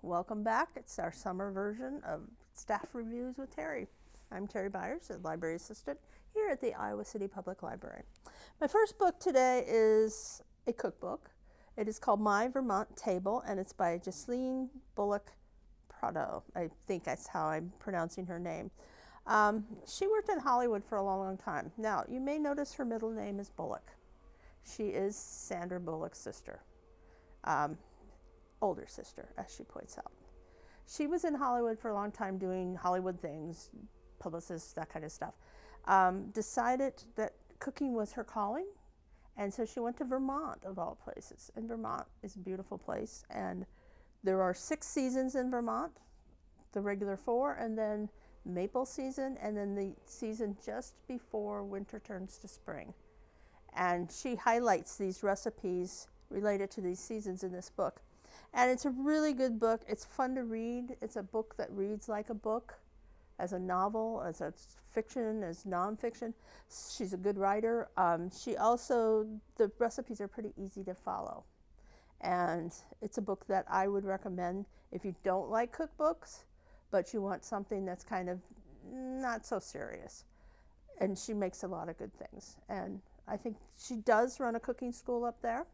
welcome back. It's our summer version of Staff Reviews with Terry. I'm Terri Byers, a library assistant here at the Iowa City Public Library. My first book today is a cookbook. It is called My Vermont Table, and it's by Jocelyn Bullock Prado. I think that's how I'm pronouncing her name. She worked in Hollywood for a long, long time. Now, you may notice her middle name is Bullock. She is Sandra Bullock's sister. Older sister, as she points out. She was in Hollywood for a long time doing Hollywood things, publicists, that kind of stuff. Decided that cooking was her calling, and so she went to Vermont, of all places. And Vermont is a beautiful place, and there are 6 seasons in Vermont, the regular 4, and then maple season, and then the season just before winter turns to spring. And she highlights these recipes related to these seasons in this book. And it's a really good book. It's fun to read. It's a book that reads like a book, as a novel, as a fiction, as nonfiction. She's a good writer. The recipes are pretty easy to follow. And it's a book that I would recommend if you don't like cookbooks, but you want something that's kind of not so serious. And she makes a lot of good things. And I think she does run a cooking school up there.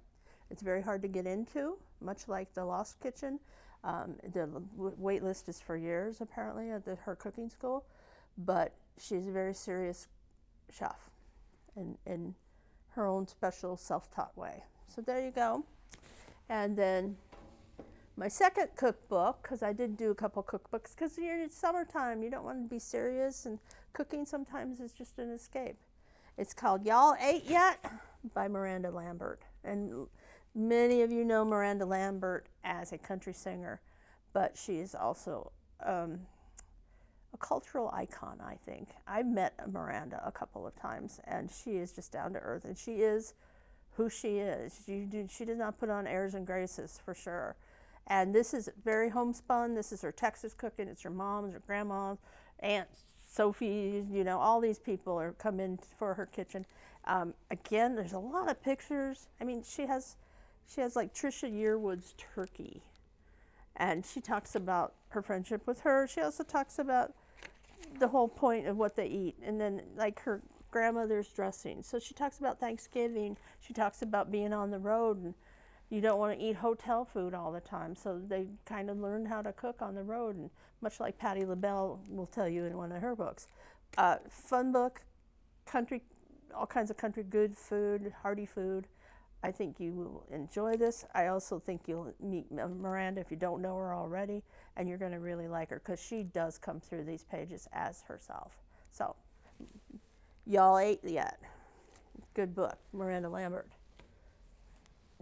It's very hard to get into, much like the Lost Kitchen. The wait list is for years, apparently, at her cooking school. But she's a very serious chef in her own special self-taught way. So there you go. And then my second cookbook, because I did do a couple cookbooks, because it's summertime, you don't want to be serious, and cooking sometimes is just an escape. It's called Y'all Ate Yet by Miranda Lambert. And many of you know Miranda Lambert as a country singer, but she is also a cultural icon, I think. I've met Miranda a couple of times, and she is just down to earth, and she is who she is. She does not put on airs and graces, for sure. And this is very homespun. This is her Texas cooking. It's her mom's, her grandma's, Aunt Sophie, all these people are come in for her kitchen. Again, there's a lot of pictures. I mean, she has like Trisha Yearwood's turkey, and she talks about her friendship with her. She also talks about the whole point of what they eat, and then like her grandmother's dressing. So she talks about Thanksgiving. She talks about being on the road, and you don't want to eat hotel food all the time. So they kind of learn how to cook on the road, and much like Patti LaBelle will tell you in one of her books. Fun book, all kinds of country good food, hearty food. I think you will enjoy this. I also think you'll meet Miranda if you don't know her already, and you're going to really like her because she does come through these pages as herself. So, Y'all Ate Yet. Good book, Miranda Lambert.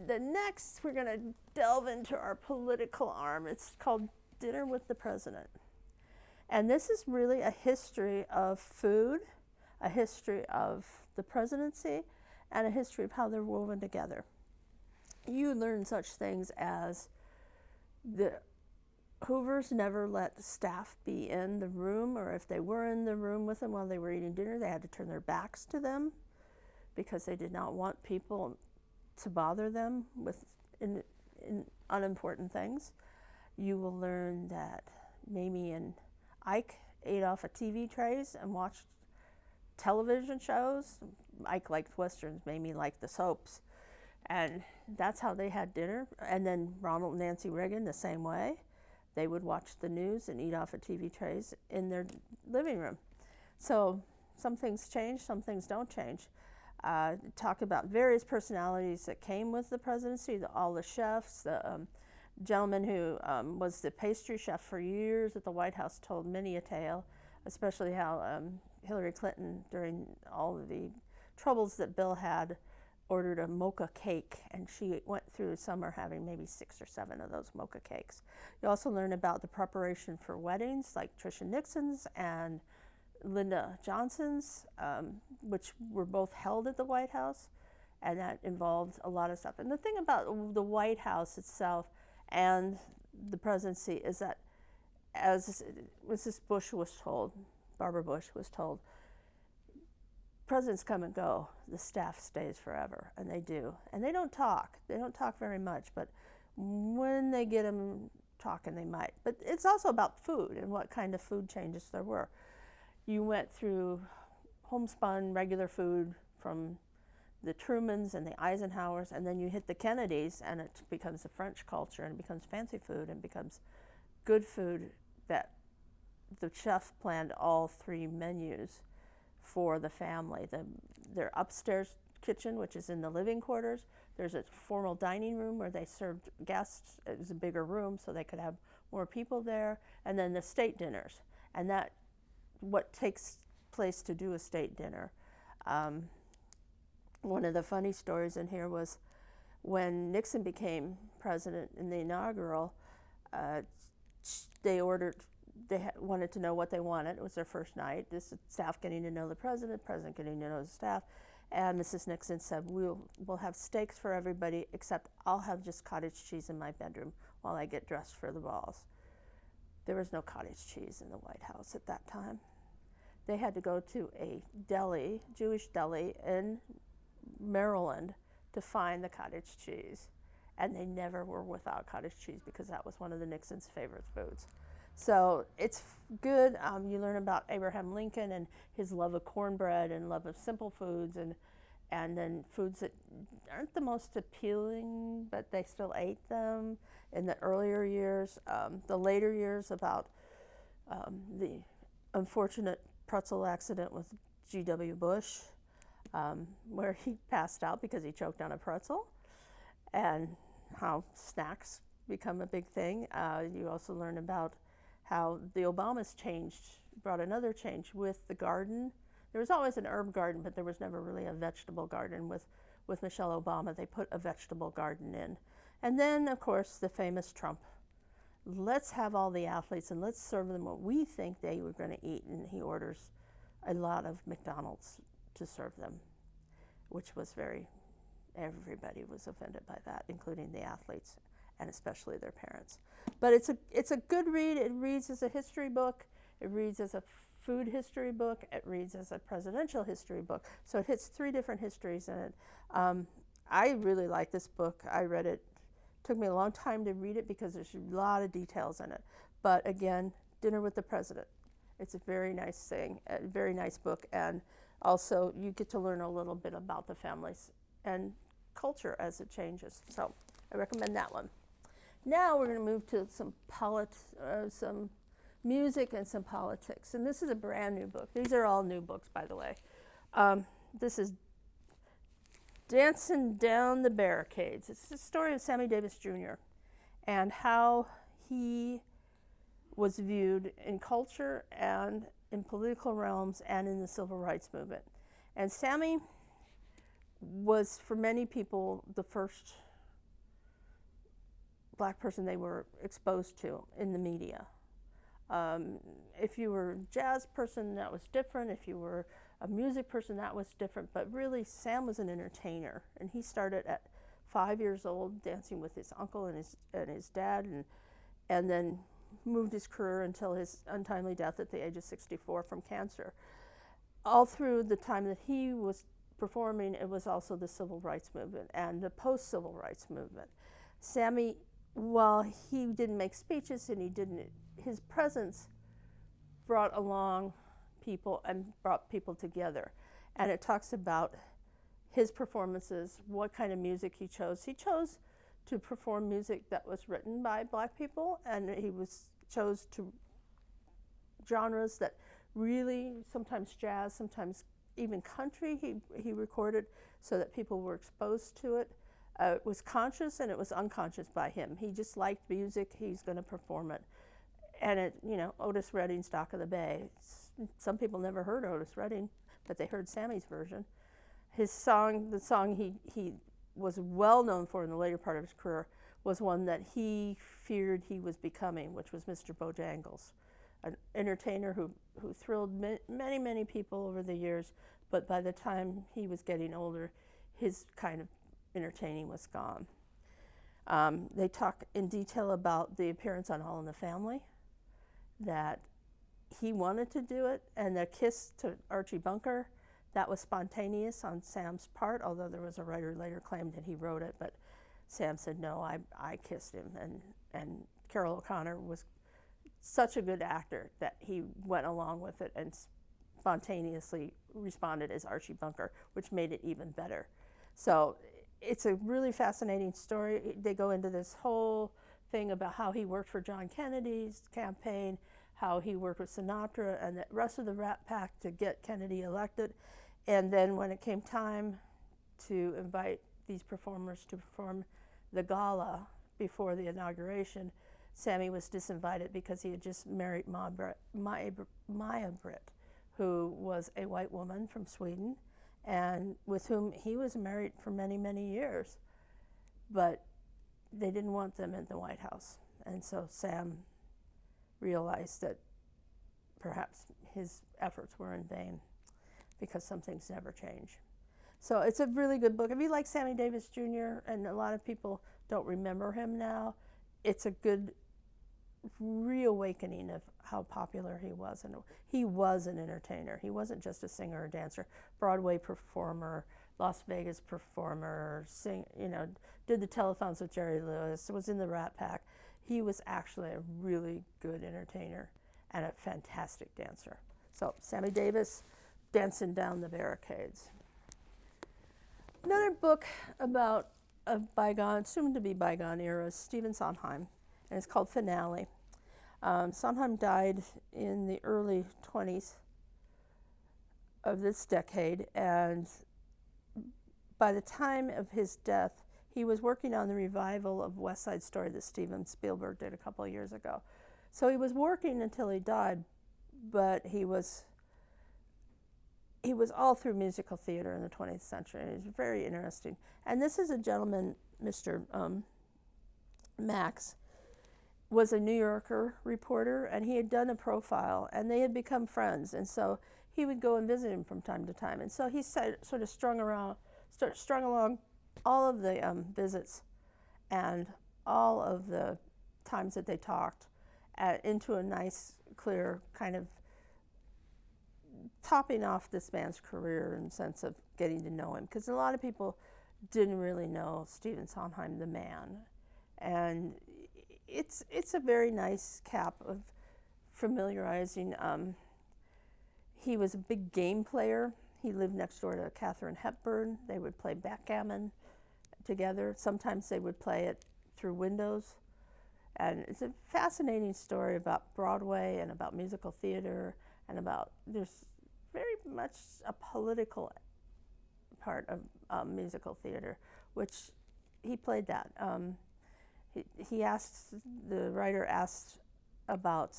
The next, we're going to delve into our political arm. It's called Dinner with the President. And this is really a history of food, a history of the presidency, and a history of how they're woven together. You learn such things as the Hoovers never let staff be in the room, or if they were in the room with them while they were eating dinner, they had to turn their backs to them because they did not want people to bother them with in unimportant things. You will learn that Mamie and Ike ate off of TV trays and watched television shows. Ike liked westerns, Mamie liked the soaps, and that's how they had dinner. And then Ronald and Nancy Reagan, the same way. They would watch the news and eat off of TV trays in their living room. So some things change, some things don't change. Talk about various personalities that came with the presidency, all the chefs. The gentleman who was the pastry chef for years at the White House told many a tale, especially how Hillary Clinton, during all of the troubles that Bill had, ordered a mocha cake, and she went through summer having maybe 6 or 7 of those mocha cakes. You also learn about the preparation for weddings, like Tricia Nixon's and Lyndon Johnson's, which were both held at the White House, and that involved a lot of stuff. And the thing about the White House itself and the presidency is that, as Mrs. Bush was told, Barbara Bush was told, presidents come and go, the staff stays forever, and they do. And they don't talk very much, but when they get them talk, and they might. But it's also about food and what kind of food changes there were. You went through homespun regular food from the Trumans and the Eisenhowers, and then you hit the Kennedys, and it becomes the French culture, and it becomes fancy food, and becomes good food that the chef planned all 3 menus for the family. Their upstairs kitchen, which is in the living quarters. There's a formal dining room where they served guests. It was a bigger room so they could have more people there. And then the state dinners. And that, what takes place to do a state dinner. One of the funny stories in here was when Nixon became president in the inaugural, they wanted to know what they wanted. It was their first night. This is staff getting to know the president getting to know the staff. And Mrs. Nixon said, we'll have steaks for everybody, except I'll have just cottage cheese in my bedroom while I get dressed for the balls. There was no cottage cheese in the White House at that time. They had to go to a deli, Jewish deli in Maryland to find the cottage cheese. And they never were without cottage cheese because that was one of the Nixon's favorite foods. So it's good. You learn about Abraham Lincoln and his love of cornbread and love of simple foods, and then foods that aren't the most appealing, but they still ate them in the earlier years. The later years about the unfortunate pretzel accident with G.W. Bush, where he passed out because he choked on a pretzel, and how snacks become a big thing. You also learn about how the Obamas brought another change with the garden. There was always an herb garden, but there was never really a vegetable garden. With Michelle Obama, they put a vegetable garden in. And then, of course, the famous Trump. Let's have all the athletes and let's serve them what we think they were going to eat. And he orders a lot of McDonald's to serve them, which was everybody was offended by that, including the athletes and especially their parents. But it's a good read. It reads as a history book. It reads as a food history book. It reads as a presidential history book. So it hits 3 different histories in it. I really like this book. I read it. It took me a long time to read it because there's a lot of details in it. But again, Dinner with the President. It's a very nice thing, a very nice book. And also you get to learn a little bit about the families and culture as it changes. So I recommend that one. Now we're going to move to some music and some politics. And this is a brand new book. These are all new books, by the way. This is Dancing Down the Barricades. It's the story of Sammy Davis Jr. and how he was viewed in culture and in political realms and in the civil rights movement. And Sammy was, for many people, the first Black person they were exposed to in the media. If you were a jazz person, that was different. If you were a music person, that was different. But really, Sam was an entertainer, and he started at 5 years old dancing with his uncle and his dad, and then moved his career until his untimely death at the age of 64 from cancer. All through the time that he was performing, it was also the civil rights movement and the post-civil rights movement. Sammy, while he didn't make speeches and his presence brought along people and brought people together. And it talks about his performances, what kind of music he chose. He chose to perform music that was written by Black people, and he chose to genres that really, sometimes jazz, sometimes even country, he recorded so that people were exposed to it. It was conscious and it was unconscious by him. He just liked music, he's going to perform it. And Otis Redding's Dock of the Bay. Some people never heard Otis Redding, but they heard Sammy's version. The song he was well known for in the later part of his career was one that he feared he was becoming, which was Mr. Bojangles, an entertainer who thrilled many, many people over the years, but by the time he was getting older, his kind of entertaining was gone. They talk in detail about the appearance on All in the Family, that he wanted to do it, and the kiss to Archie Bunker, that was spontaneous on Sam's part, although there was a writer who later claimed that he wrote it, but Sam said, no, I kissed him, and Carol O'Connor was such a good actor that he went along with it and spontaneously responded as Archie Bunker, which made it even better. So it's a really fascinating story. They go into this whole thing about how he worked for John Kennedy's campaign, how he worked with Sinatra and the rest of the Rat Pack to get Kennedy elected. And then when it came time to invite these performers to perform the gala before the inauguration, Sammy was disinvited because he had just married Maya Britt, who was a white woman from Sweden and with whom he was married for many, many years. But they didn't want them in the White House. And so Sam realized that perhaps his efforts were in vain because some things never change. So it's a really good book. If you like Sammy Davis Jr., and a lot of people don't remember him now, it's a good reawakening of how popular he was. And he was an entertainer. He wasn't just a singer or dancer, Broadway performer, Las Vegas performer, did the telethons with Jerry Lewis, was in the Rat Pack. He was actually a really good entertainer and a fantastic dancer. So Sammy Davis, Dancing Down the Barricades. Another book about a bygone, soon to be bygone era, is Stephen Sondheim, and it's called Finale. Sondheim died in the early 20s of this decade, and by the time of his death, he was working on the revival of West Side Story that Steven Spielberg did a couple of years ago. So he was working until he died, but he was all through musical theater in the 20th century, and it was very interesting. And this is a gentleman, Mr. Max, was a New Yorker reporter, and he had done a profile, and they had become friends, and so he would go and visit him from time to time. And so he sort of strung along all of the visits and all of the times that they talked into a nice, clear kind of topping off this man's career in the sense of getting to know him, because a lot of people didn't really know Stephen Sondheim, the man. And it's a very nice cap of familiarizing. He was a big game player. He lived next door to Katharine Hepburn. They would play backgammon together. Sometimes they would play it through windows. And it's a fascinating story about Broadway and about musical theater and about, there's very much a political part of musical theater, which he played that. The writer asked about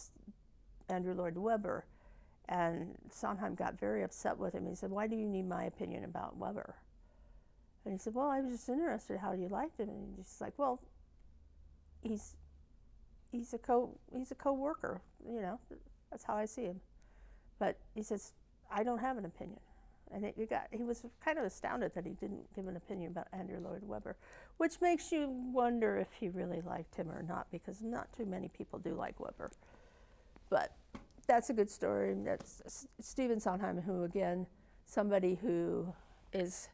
Andrew Lloyd Webber, and Sondheim got very upset with him. He said, "Why do you need my opinion about Webber?" And he said, "Well, I was just interested how you liked him." And he's like, "Well, he's a co-worker, that's how I see him." But he says, "I don't have an opinion." And he was kind of astounded that he didn't give an opinion about Andrew Lloyd Webber, which makes you wonder if he really liked him or not, because not too many people do like Webber. But that's a good story. That's Stephen Sondheim, who, again, somebody who is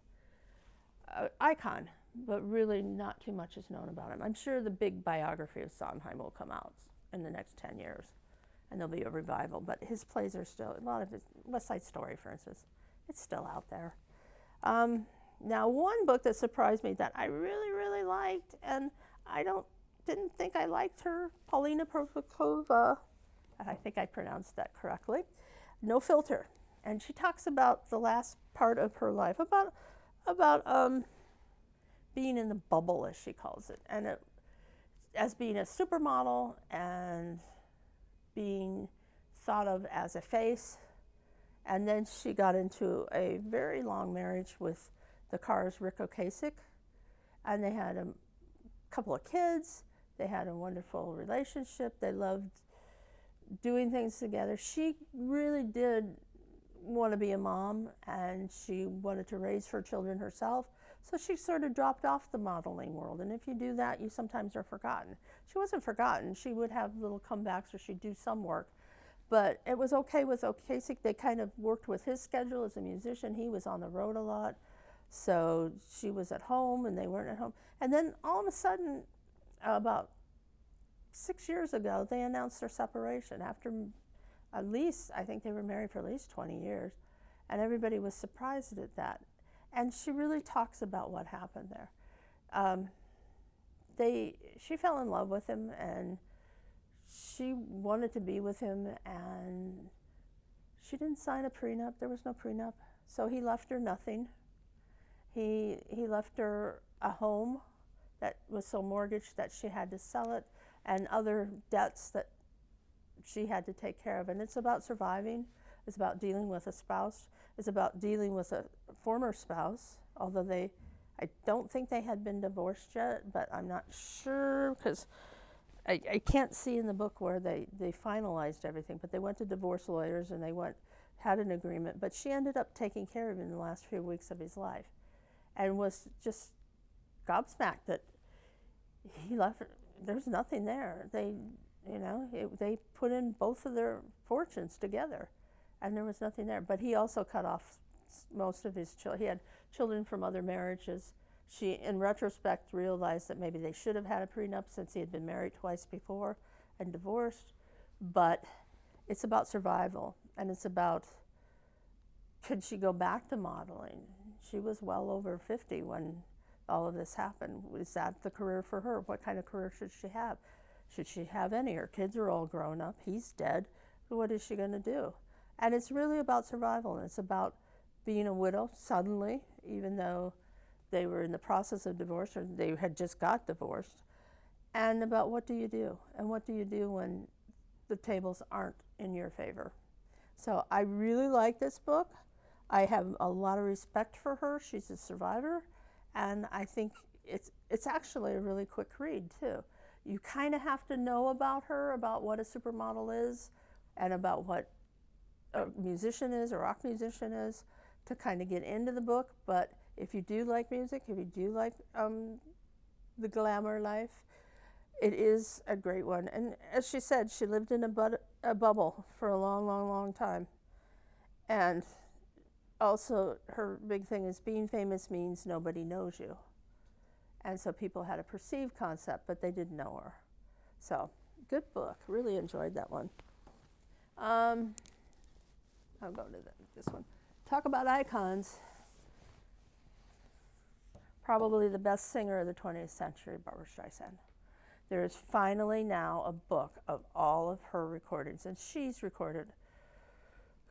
an icon, but really not too much is known about him. I'm sure the big biography of Sondheim will come out in the next 10 years, and there'll be a revival. But his plays are still, a lot of his, West Side Story, for instance, it's still out there. Now, one book that surprised me that I really, really liked, and I didn't think I liked her, Paulina Provokova, I think I pronounced that correctly, No Filter. And she talks about the last part of her life, about being in the bubble, as she calls it, and as being a supermodel and being thought of as a face. And then she got into a very long marriage with the Cars' Rick Ocasek, and they had a couple of kids. They had a wonderful relationship. They loved doing things together. She really did want to be a mom, and she wanted to raise her children herself. So she sort of dropped off the modeling world. And if you do that, you sometimes are forgotten. She wasn't forgotten. She would have little comebacks, or she'd do some work. But it was okay with Ocasek. They kind of worked with his schedule as a musician. He was on the road a lot. So she was at home, and they weren't at home. And then all of a sudden, about 6 years ago, they announced their separation after at least, I think they were married for at least 20 years, and everybody was surprised at that. And she really talks about what happened there. She fell in love with him, and she wanted to be with him, and she didn't sign a prenup. There was no prenup. So he left her nothing. He left her a home that was so mortgaged that she had to sell it, and other debts that she had to take care of. And it's about surviving. It's about dealing with a spouse. It's about dealing with a former spouse, although I don't think they had been divorced yet, but I'm not sure, because I can't see in the book where they finalized everything, but they went to divorce lawyers and they had an agreement. But she ended up taking care of him in the last few weeks of his life, and was just gobsmacked that he left her. There's nothing there. They put in both of their fortunes together, and there was nothing there. But he also cut off most of his children. He had children from other marriages. She, in retrospect, realized that maybe they should have had a prenup since he had been married twice before and divorced. But it's about survival, and it's about, could she go back to modeling? She was well over 50 when all of this happened. Was that the career for her? What kind of career should she have? Should she have any? Her kids are all grown up. He's dead. What is she going to do? And it's really about survival, and it's about being a widow suddenly, even though they were in the process of divorce, or they had just got divorced, and about what do you do, and what do you do when the tables aren't in your favor. So I really like this book. I have a lot of respect for her. She's a survivor, and I think it's actually a really quick read too. You kind of have to know about her, about what a supermodel is, and about what a musician is, a rock musician is, to kind of get into the book. But if you do like music, if you do like the glamour life, it is a great one. And as she said, she lived in a bubble for a long, long, long time. And also, her big thing is being famous means nobody knows you. And so people had a perceived concept, but they didn't know her. So, good book. Really enjoyed that one. I'll go to this one. Talk about icons. Probably the best singer of the 20th century, Barbra Streisand. There is finally now a book of all of her recordings, and she's recorded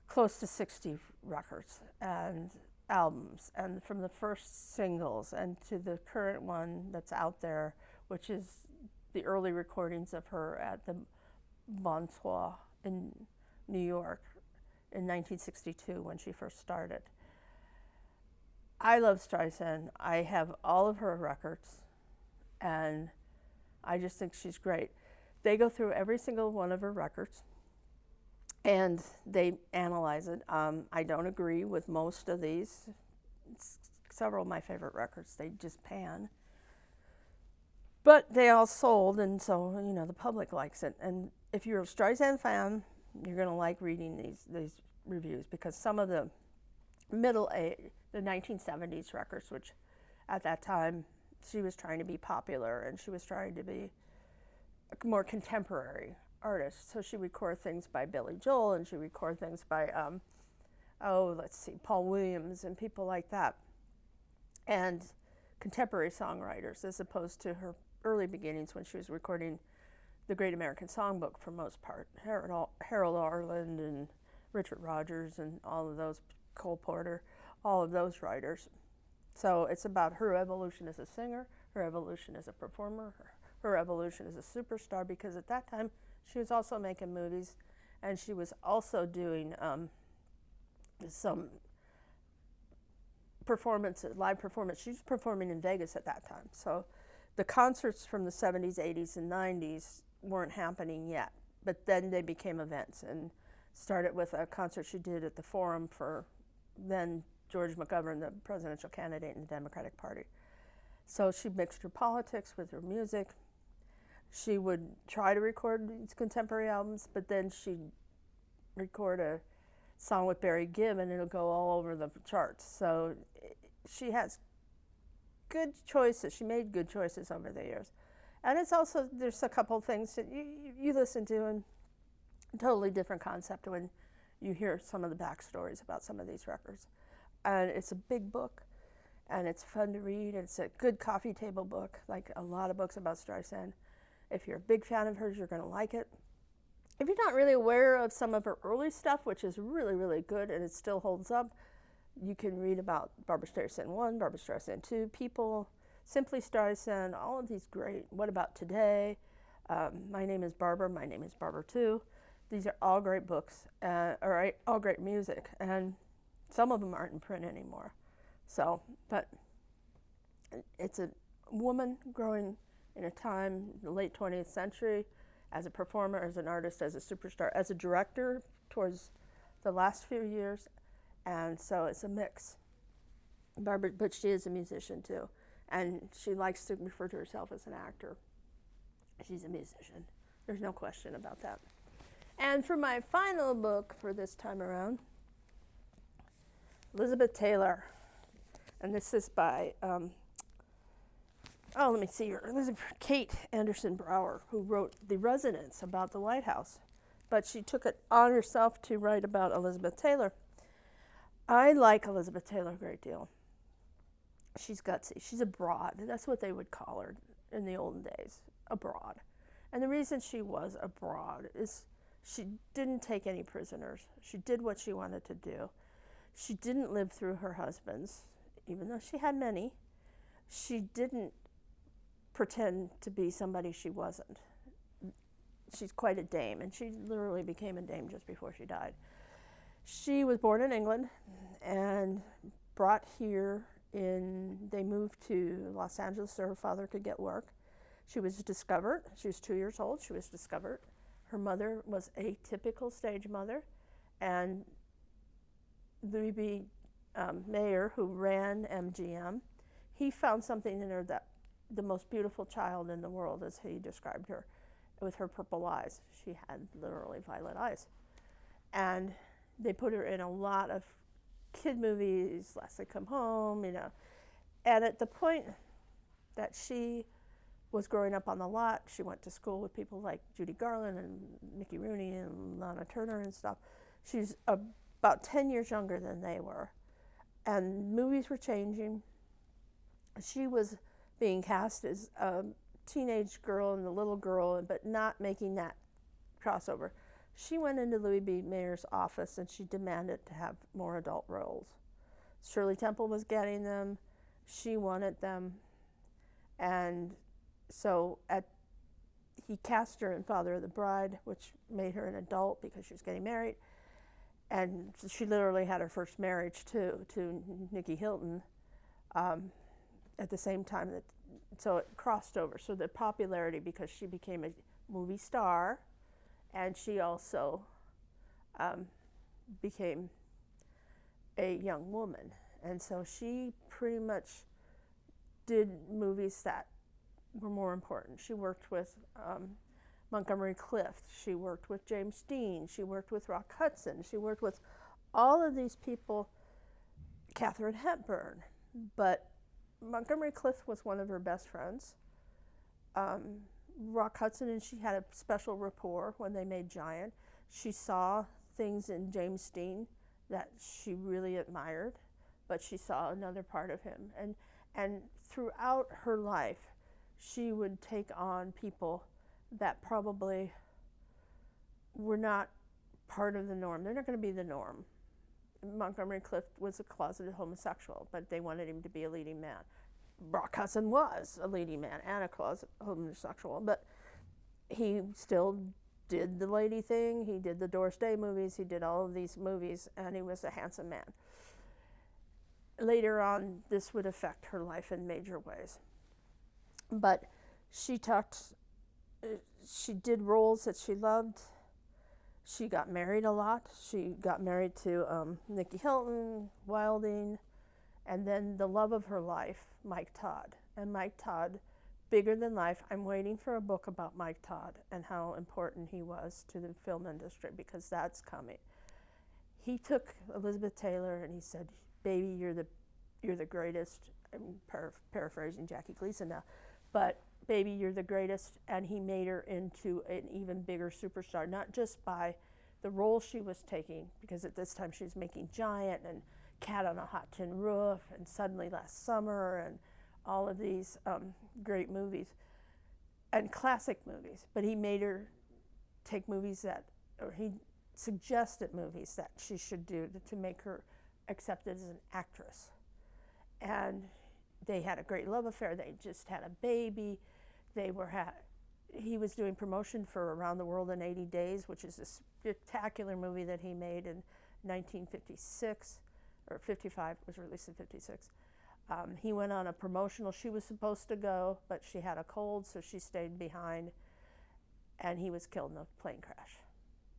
close to 60 records and albums, and from the first singles and to the current one that's out there, which is the early recordings of her at the Bonsoir in New York in 1962 when she first started. I love Streisand. I have all of her records, and I just think she's great. They go through every single one of her records, and they analyze it. I don't agree with most of these. Several of my favorite records, they just pan. But they all sold, and so, the public likes it. And if you're a Streisand fan, you're going to like reading these reviews, because some of the the 1970s records, which at that time she was trying to be popular and she was trying to be a more contemporary artist. So she record things by Billy Joel, and she record things by, Paul Williams and people like that. And contemporary songwriters, as opposed to her early beginnings when she was recording the Great American Songbook for most part. Harold Arlen and Richard Rodgers and all of those, Cole Porter, all of those writers. So it's about her evolution as a singer, her evolution as a performer, her evolution as a superstar, because at that time she was also making movies, and she was also doing some live performance. She was performing in Vegas at that time. So the concerts from the 70s, 80s, and 90s weren't happening yet, but then they became events, and started with a concert she did at the Forum for then George McGovern, the presidential candidate in the Democratic Party. So she mixed her politics with her music. She would try to record these contemporary albums, but then she'd record a song with Barry Gibb, and it'll go all over the charts. So she has good choices. She made good choices over the years. And it's also, there's a couple things that you listen to and totally different concept when you hear some of the backstories about some of these records. And it's a big book, and it's fun to read. It's a good coffee table book, like a lot of books about Streisand. If you're a big fan of hers, you're going to like it. If you're not really aware of some of her early stuff, which is really, really good, and it still holds up, you can read about Barbra Streisand 1, Barbra Streisand 2, People, Simply Streisand, all of these great, What About Today, My Name is Barbara, My Name is Barbara 2. These are all great books, or all great music, and some of them aren't in print anymore. So, but it's a woman growing in a time, the late 20th century, as a performer, as an artist, as a superstar, as a director towards the last few years, and so it's a mix. Barbara, but she is a musician too, and she likes to refer to herself as an actor. She's a musician. There's no question about that. And for my final book for this time around, Elizabeth Taylor, and this is by, let me see here, Kate Anderson Brower, who wrote The Residence about the White House, but she took it on herself to write about Elizabeth Taylor. I like Elizabeth Taylor a great deal. She's gutsy. She's a broad. That's what they would call her in the olden days, a broad. And the reason she was a broad is she didn't take any prisoners. She did what she wanted to do. She didn't live through her husbands, even though she had many. She didn't pretend to be somebody she wasn't. She's quite a dame, and she literally became a dame just before she died. She was born in England and brought here they moved to Los Angeles so her father could get work. She was discovered, she was 2 years old, she was discovered. Her mother was a typical stage mother, and Louis B. Mayer, who ran MGM, he found something in her that the most beautiful child in the world, as he described her, with her purple eyes. She had literally violet eyes. And they put her in a lot of kid movies, Last They Come Home, you know. And at the point that she was growing up on the lot, she went to school with people like Judy Garland and Mickey Rooney and Lana Turner and stuff. She's about 10 years younger than they were. And movies were changing. She was being cast as a teenage girl and a little girl, but not making that crossover. She went into Louis B. Mayer's office and she demanded to have more adult roles. Shirley Temple was getting them. She wanted them. And so he cast her in Father of the Bride, which made her an adult because she was getting married. And she literally had her first marriage too, to Nicky Hilton, at the same time. So it crossed over. So the popularity, because she became a movie star, and she also became a young woman. And so she pretty much did movies that were more important. She worked with Montgomery Clift. She worked with James Dean. She worked with Rock Hudson. She worked with all of these people, Katharine Hepburn. But Montgomery Clift was one of her best friends. Rock Hudson and she had a special rapport when they made Giant. She saw things in James Dean that she really admired, but she saw another part of him. And throughout her life, she would take on people that probably were not part of the norm. They're not going to be the norm. Montgomery Clift was a closeted homosexual, but they wanted him to be a leading man. Rock Hudson was a leading man and a closet homosexual, but he still did the lady thing. He did the Doris Day movies. He did all of these movies, and he was a handsome man. Later on, this would affect her life in major ways. But she did roles that she loved. She got married a lot. She got married to Nicky Hilton, Wilding, and then the love of her life, Mike Todd. And Mike Todd, bigger than life. I'm waiting for a book about Mike Todd and how important he was to the film industry, because that's coming. He took Elizabeth Taylor and he said, "Baby, you're the greatest." I'm paraphrasing Jackie Gleason now, but baby, you're the greatest, and he made her into an even bigger superstar, not just by the role she was taking, because at this time she was making Giant and Cat on a Hot Tin Roof and Suddenly Last Summer and all of these great movies and classic movies, but he made her take movies that, or he suggested movies that she should do to make her accepted as an actress. And they had a great love affair. They just had a baby. He was doing promotion for Around the World in 80 Days, which is a spectacular movie that he made in 1956, or 55, it was released in 56. He went on a promotional, she was supposed to go, but she had a cold, so she stayed behind, and he was killed in a plane crash,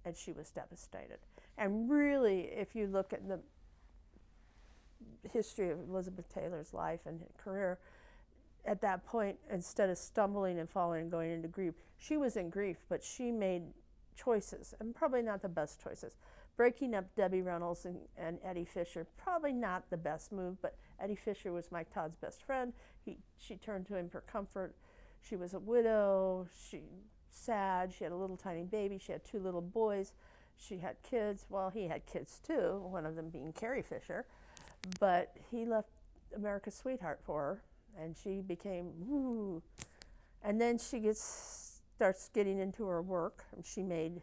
and she was devastated. And really, if you look at the history of Elizabeth Taylor's life and career, at that point, instead of stumbling and falling and going into grief, she was in grief, but she made choices, and probably not the best choices. Breaking up Debbie Reynolds and Eddie Fisher, probably not the best move, but Eddie Fisher was Mike Todd's best friend. She turned to him for comfort. She was a widow, sad, she had a little tiny baby, she had 2 little boys, she had kids. Well, he had kids too, one of them being Carrie Fisher, but he left America's sweetheart for her, and she became, woo. And then she starts getting into her work, and she made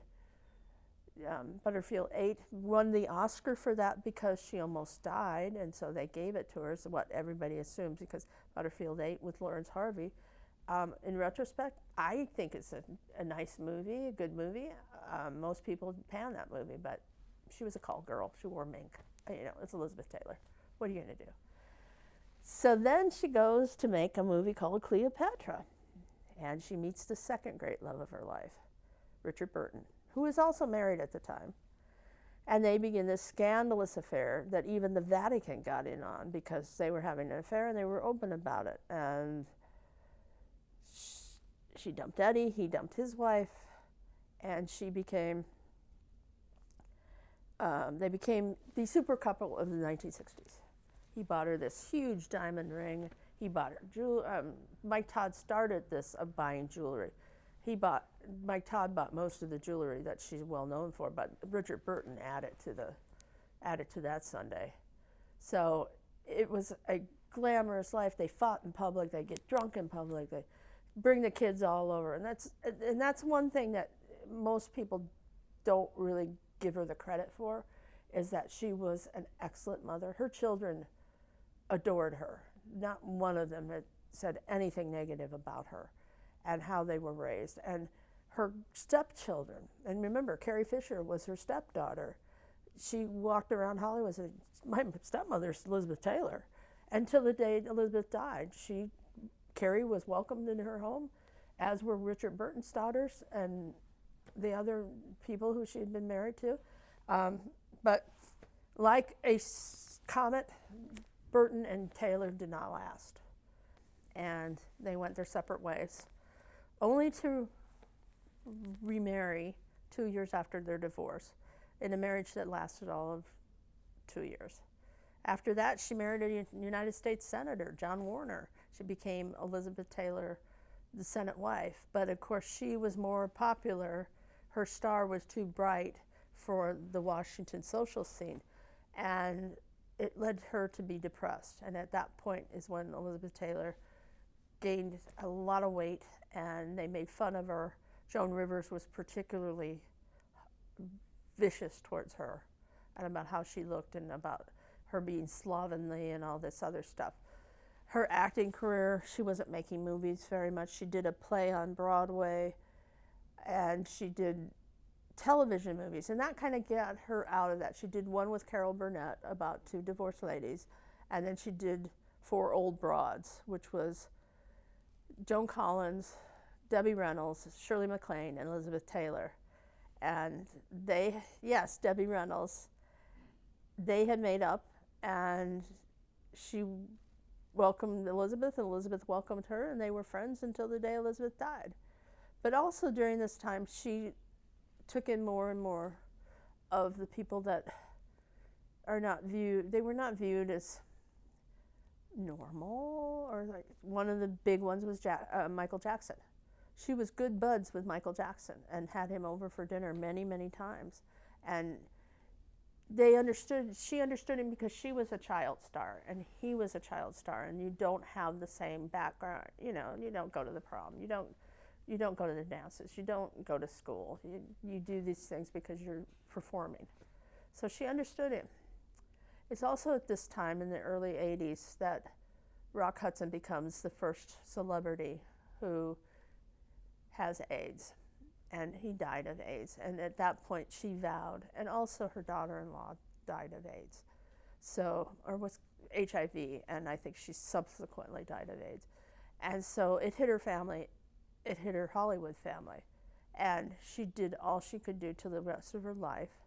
Butterfield 8, won the Oscar for that because she almost died, and so they gave it to her, is what everybody assumes, because Butterfield 8 with Lawrence Harvey. In retrospect, I think it's a nice movie, a good movie. Most people pan that movie, but she was a call girl. She wore mink. It's Elizabeth Taylor. What are you going to do? So then she goes to make a movie called Cleopatra, and she meets the second great love of her life, Richard Burton, who was also married at the time. And they begin this scandalous affair that even the Vatican got in on, because they were having an affair and they were open about it. And she dumped Eddie, he dumped his wife, and they became the super couple of the 1960s. He bought her this huge diamond ring. He bought her Mike Todd started this of buying jewelry. Mike Todd bought most of the jewelry that she's well known for, but Richard Burton added to that Sunday. So it was a glamorous life. They fought in public. They get drunk in public. They bring the kids all over, and that's one thing that most people don't really give her the credit for, is that she was an excellent mother. Her children adored her. Not one of them had said anything negative about her and how they were raised. And her stepchildren, and remember, Carrie Fisher was her stepdaughter. She walked around Hollywood and said, my stepmother's Elizabeth Taylor. Until the day Elizabeth died, Carrie was welcomed into her home, as were Richard Burton's daughters and the other people who she had been married to. But like a comet, Burton and Taylor did not last. And they went their separate ways, only to remarry 2 years after their divorce, in a marriage that lasted all of 2 years. After that, she married a United States Senator, John Warner. She became Elizabeth Taylor, the Senate wife. But of course, she was more popular. Her star was too bright for the Washington social scene, and it led her to be depressed. And at that point is when Elizabeth Taylor gained a lot of weight, and they made fun of her. Joan Rivers was particularly vicious towards her, and about how she looked, and about her being slovenly and all this other stuff. Her acting career, she wasn't making movies very much. She did a play on Broadway, and she did television movies, and that kind of got her out of that. She did one with Carol Burnett about 2 divorced ladies, and then she did 4 Old Broads, which was Joan Collins, Debbie Reynolds, Shirley MacLaine, and Elizabeth Taylor. And Debbie Reynolds, they had made up, and she welcomed Elizabeth, and Elizabeth welcomed her, and they were friends until the day Elizabeth died. But also during this time, she took in more and more of the people that are not viewed, they were not viewed as normal, or like one of the big ones was Michael Jackson. She was good buds with Michael Jackson and had him over for dinner many, many times. And she understood him because she was a child star and he was a child star, and you don't have the same background. You know, you don't go to the prom, you don't go to the dances, you don't go to school. You do these things because you're performing. So she understood him. It's also at this time in the early 80s that Rock Hudson becomes the first celebrity who has AIDS, and he died of AIDS. And at that point she vowed, and also her daughter-in-law died of AIDS, or was HIV, and I think she subsequently died of AIDS. And so it hit her family, it hit her Hollywood family, and she did all she could do to the rest of her life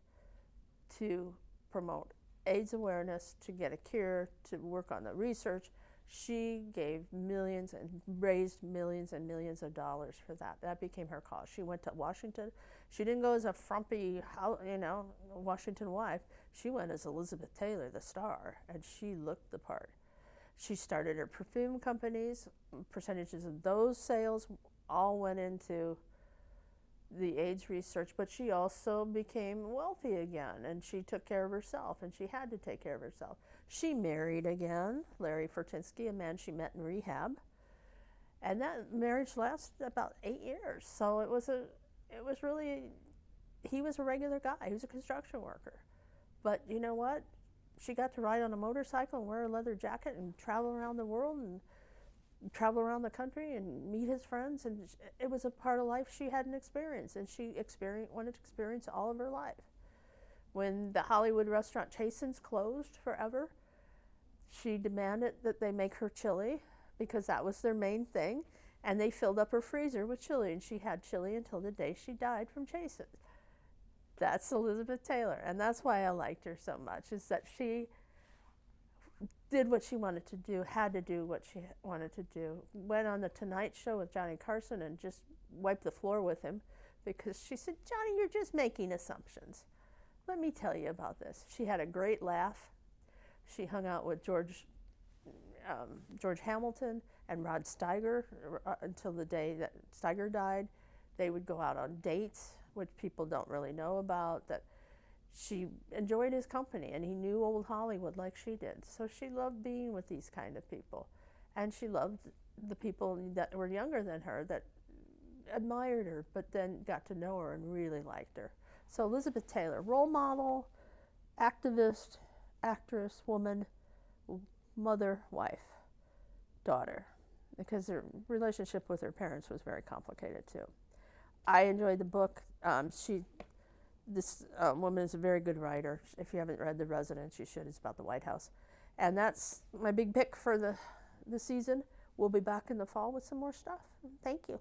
to promote AIDS awareness, to get a cure, to work on the research. She gave millions and raised millions and millions of dollars for that. That became her cause. She went to Washington. She didn't go as a frumpy, Washington wife. She went as Elizabeth Taylor, the star, and she looked the part. She started her perfume companies. Percentages of those sales all went into the AIDS research, but she also became wealthy again, and she took care of herself, and she had to take care of herself. She married again, Larry Fortinsky, a man she met in rehab, and that marriage lasted about 8 years. So he was a regular guy. He was a construction worker. But you know what? She got to ride on a motorcycle and wear a leather jacket and travel around the world and travel around the country and meet his friends, and it was a part of life she hadn't experienced, and she wanted to experience all of her life. When the Hollywood restaurant Chasen's closed forever, she demanded that they make her chili because that was their main thing, and they filled up her freezer with chili, and she had chili until the day she died from Chasen's. That's Elizabeth Taylor, and that's why I liked her so much, is that she did what she wanted to do, had to do what she wanted to do, went on the Tonight Show with Johnny Carson and just wiped the floor with him because she said, "Johnny, you're just making assumptions. Let me tell you about this." She had a great laugh. She hung out with George Hamilton and Rod Steiger until the day that Steiger died. They would go out on dates, which people don't really know about, that she enjoyed his company, and he knew old Hollywood like she did. So she loved being with these kind of people. And she loved the people that were younger than her that admired her, but then got to know her and really liked her. So Elizabeth Taylor, role model, activist, actress, woman, mother, wife, daughter, because her relationship with her parents was very complicated too. I enjoyed the book. This woman is a very good writer. If you haven't read The Residence, you should. It's about the White House. And that's my big pick for the season. We'll be back in the fall with some more stuff. Thank you.